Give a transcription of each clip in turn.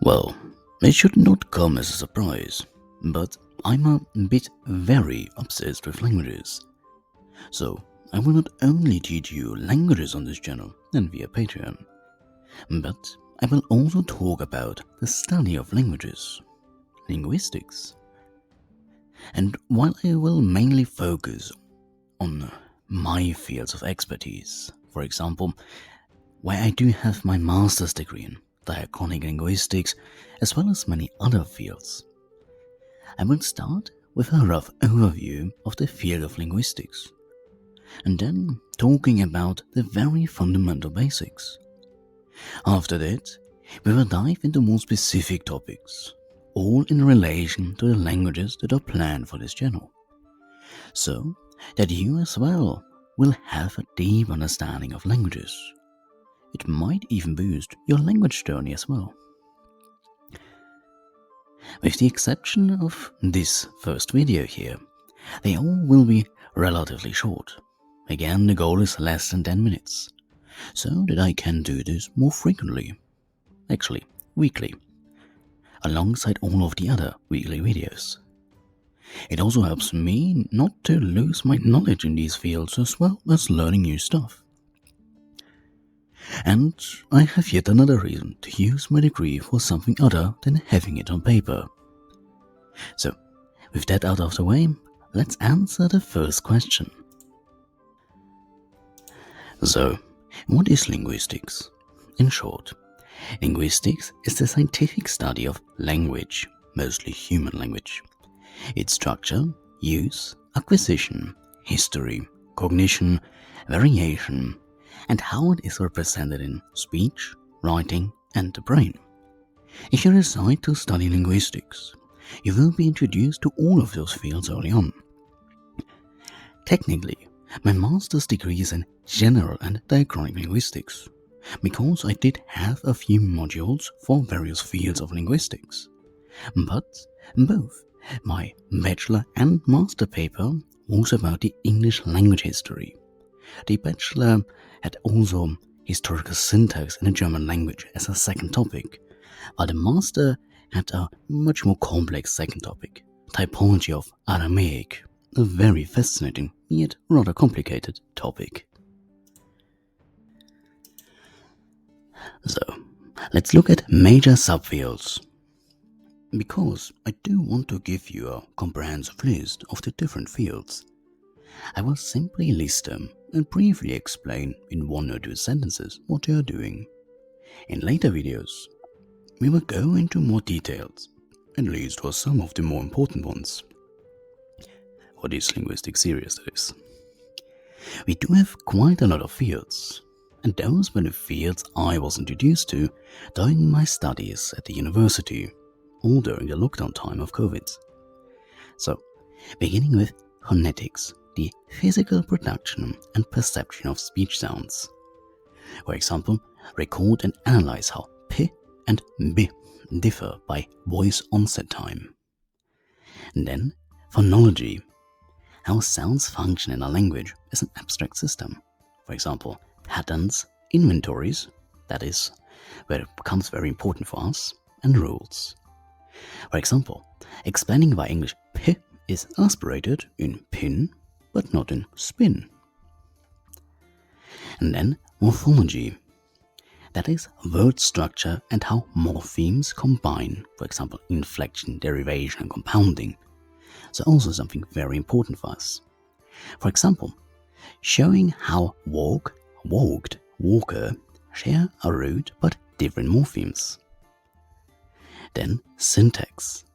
Well, it should not come as a surprise, but I'm a bit very obsessed with languages. So, I will not only teach you languages on this channel and via Patreon, but I will also talk about the study of languages, linguistics. And while I will mainly focus on my fields of expertise, for example, where I do have my master's degree in diachronic linguistics, as well as many other fields, I will start with a rough overview of the field of linguistics, and then talking about the very fundamental basics. After that, we will dive into more specific topics, all in relation to the languages that are planned for this channel, so that you as well will have a deep understanding of languages. It might even boost your language journey as well. With the exception of this first video here, they all will be relatively short. Again, the goal is less than 10 minutes, so that I can do this more frequently, actually weekly, alongside all of the other weekly videos. It also helps me not to lose my knowledge in these fields as well as learning new stuff. And I have yet another reason to use my degree for something other than having it on paper. So, with that out of the way, let's answer the first question. So, what is linguistics? In short, linguistics is the scientific study of language, mostly human language. Its structure, use, acquisition, history, cognition, variation, and how it is represented in speech, writing, and the brain. If you decide to study linguistics, you will be introduced to all of those fields early on. Technically, my master's degree is in general and diachronic linguistics, because I did have a few modules for various fields of linguistics. But both my bachelor and master paper was about the English language history. The bachelor had also historical syntax in the German language as a second topic, while the master had a much more complex second topic, typology of Aramaic, a very fascinating yet rather complicated topic. So, let's look at major subfields. Because I do want to give you a comprehensive list of the different fields, I will simply list them and briefly explain in one or two sentences what they are doing. In later videos, we will go into more details, at least for some of the more important ones. For this linguistic series, that is. We do have quite a lot of fields, and those were the fields I was introduced to during my studies at the university, or during the lockdown time of COVID. So, beginning with phonetics, the physical production and perception of speech sounds. For example, record and analyze how P and B differ by voice onset time. And then, phonology, how sounds function in a language as an abstract system. For example, patterns, inventories, that is, where it becomes very important for us, and rules. For example, explaining why English P is aspirated in pin, but not in spin. And then morphology, that is word structure and how morphemes combine, for example, inflection, derivation, and compounding. So also something very important for us. For example, showing how walk, walked, walker share a root but different morphemes. Then syntax.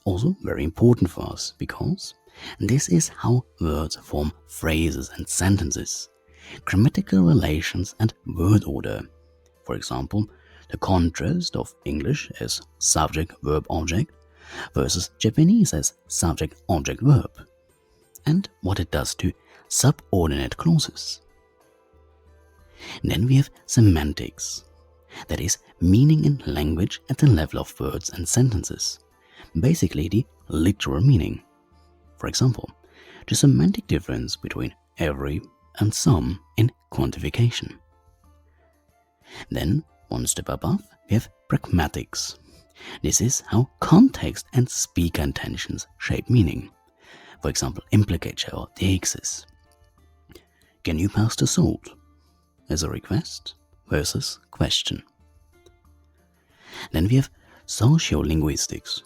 Also very important for us because this is how words form phrases and sentences, grammatical relations and word order. For example, the contrast of English as subject-verb-object versus Japanese as subject-object-verb, and what it does to subordinate clauses. Then we have semantics, that is, meaning in language at the level of words and sentences, basically the literal meaning. For example, the semantic difference between every and some in quantification. Then One step above, we have pragmatics. This is how context and speaker intentions shape meaning. For example, implicature or deixis. Can you pass the salt? As a request versus question. Then we have sociolinguistics.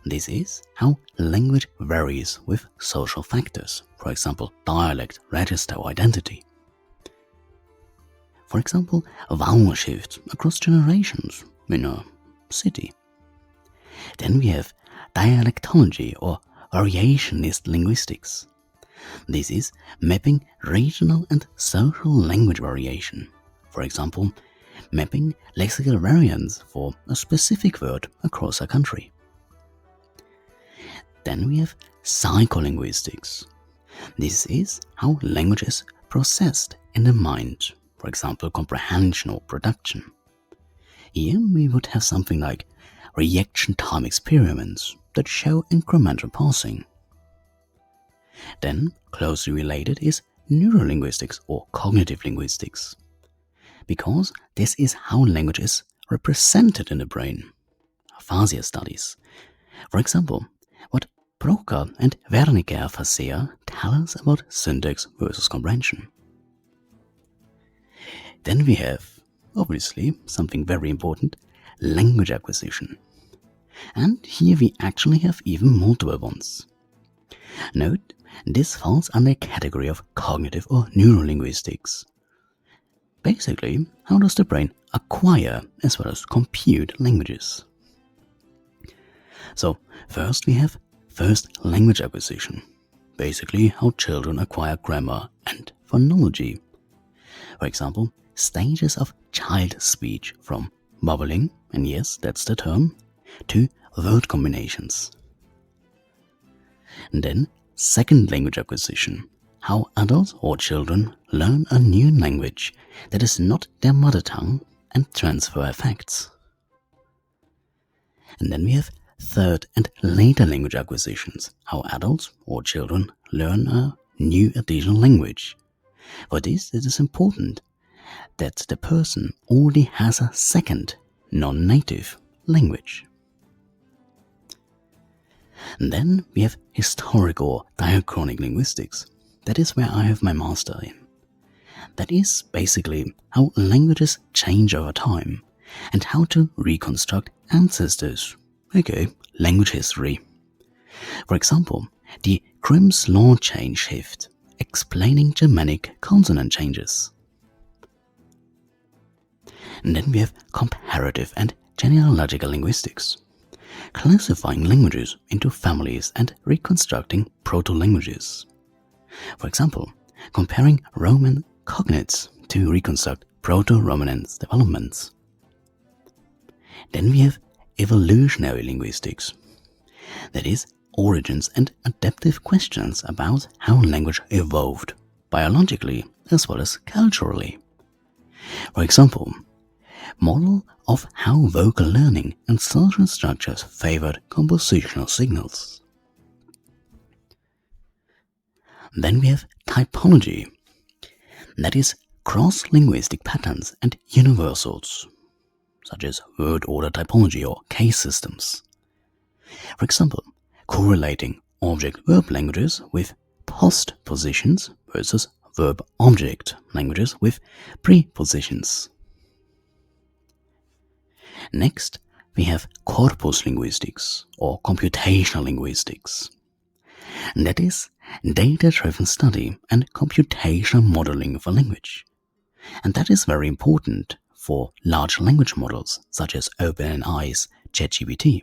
This is how language varies with social factors, for example, dialect, register, or identity. For example, vowel shifts across generations in a city. Then we have dialectology or variationist linguistics. This is mapping regional and social language variation. For example, mapping lexical variants for a specific word across a country. Then we have psycholinguistics. This is how language is processed in the mind, for example, comprehension or production. Here we would have something like reaction time experiments that show incremental parsing. Then, closely related is neurolinguistics or cognitive linguistics, because this is how language is represented in the brain. Aphasia studies. For example, what Broca and Wernicke aphasia tell us about syntax versus comprehension. Then we have, obviously, something very important, language acquisition. And here we actually have even multiple ones. Note, this falls under a category of cognitive or neurolinguistics. Basically, how does the brain acquire as well as compute languages? So, first we have first language acquisition. Basically, how children acquire grammar and phonology. For example, stages of child speech from babbling, and yes, that's the term, to word combinations. And then, second language acquisition. How adults or children learn a new language that is not their mother tongue and transfer effects. And then we have third and later language acquisitions. How adults or children learn a new additional language. For this, it is important that the person already has a second, non-native language. And then we have historical or diachronic linguistics. That is where I have my master in. That is basically how languages change over time and how to reconstruct ancestors, aka language history. For example, the Grimm's law chain shift, explaining Germanic consonant changes. And then we have comparative and genealogical linguistics, classifying languages into families and reconstructing proto-languages. For example, comparing Roman cognates to reconstruct Proto-Romanence developments. Then we have evolutionary linguistics, that is, origins and adaptive questions about how language evolved, biologically as well as culturally. For example, model of how vocal learning and social structures favored compositional signals. Then we have typology, that is, cross-linguistic patterns and universals, such as word order typology or case systems. For example, correlating object-verb languages with postpositions versus verb-object languages with prepositions. Next, we have corpus linguistics or computational linguistics. That is data-driven study and computational modeling for language. And that is very important for large language models such as OpenAI's ChatGPT,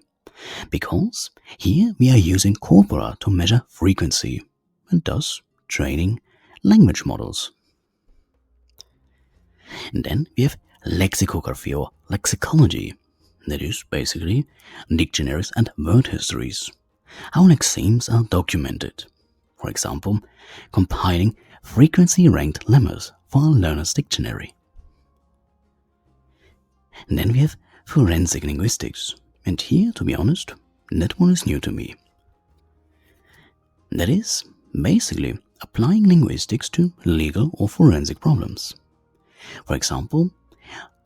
because here we are using corpora to measure frequency and thus training language models. And then we have lexicography or lexicology, that is basically dictionaries and word histories, how lexemes are documented. For example, compiling frequency-ranked lemmas for a learner's dictionary. And then we have forensic linguistics, and here, to be honest, that one is new to me. That is basically applying linguistics to legal or forensic problems. For example,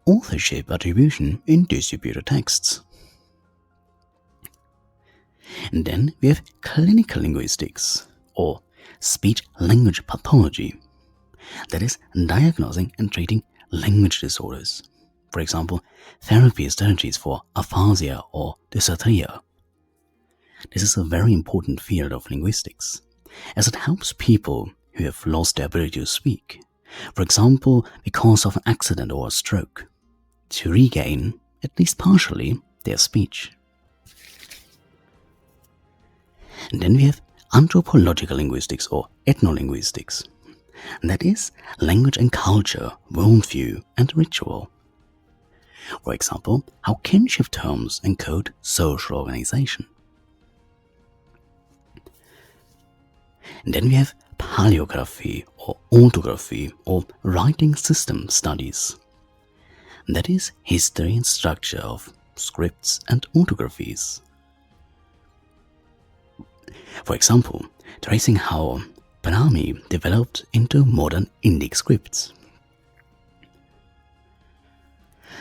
authorship attribution in distributed texts. And then we have clinical linguistics, or speech-language pathology, that is diagnosing and treating language disorders. For example, therapy strategies for aphasia or dysarthria. This is a very important field of linguistics, as it helps people who have lost their ability to speak, for example, because of an accident or a stroke, to regain, at least partially, their speech. And then we have anthropological linguistics or ethnolinguistics. And that is language and culture, worldview, and ritual. For example, how kinship terms encode social organization. And then we have paleography or orthography or writing system studies. And that is history and structure of scripts and orthographies. For example, tracing how Brahmi developed into modern Indic scripts.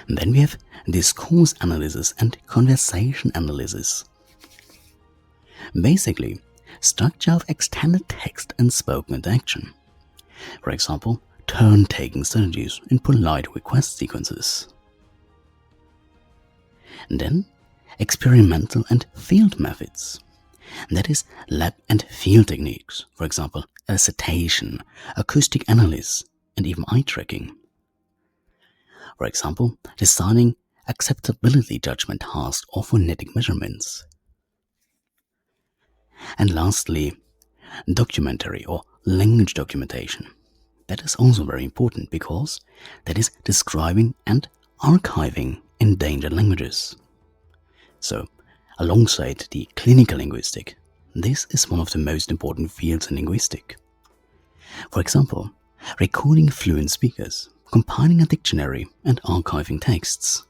And then we have discourse analysis and conversation analysis. Basically, structure of extended text and spoken interaction. For example, turn-taking strategies in polite request sequences. And then, experimental and field methods. That is lab and field techniques, for example, elicitation, acoustic analysis, and even eye tracking. For example, designing acceptability judgment tasks or phonetic measurements. And lastly, documentary or language documentation. That is also very important because that is describing and archiving endangered languages. So, alongside the clinical linguistic, this is one of the most important fields in linguistics. For example, recording fluent speakers, compiling a dictionary, and archiving texts.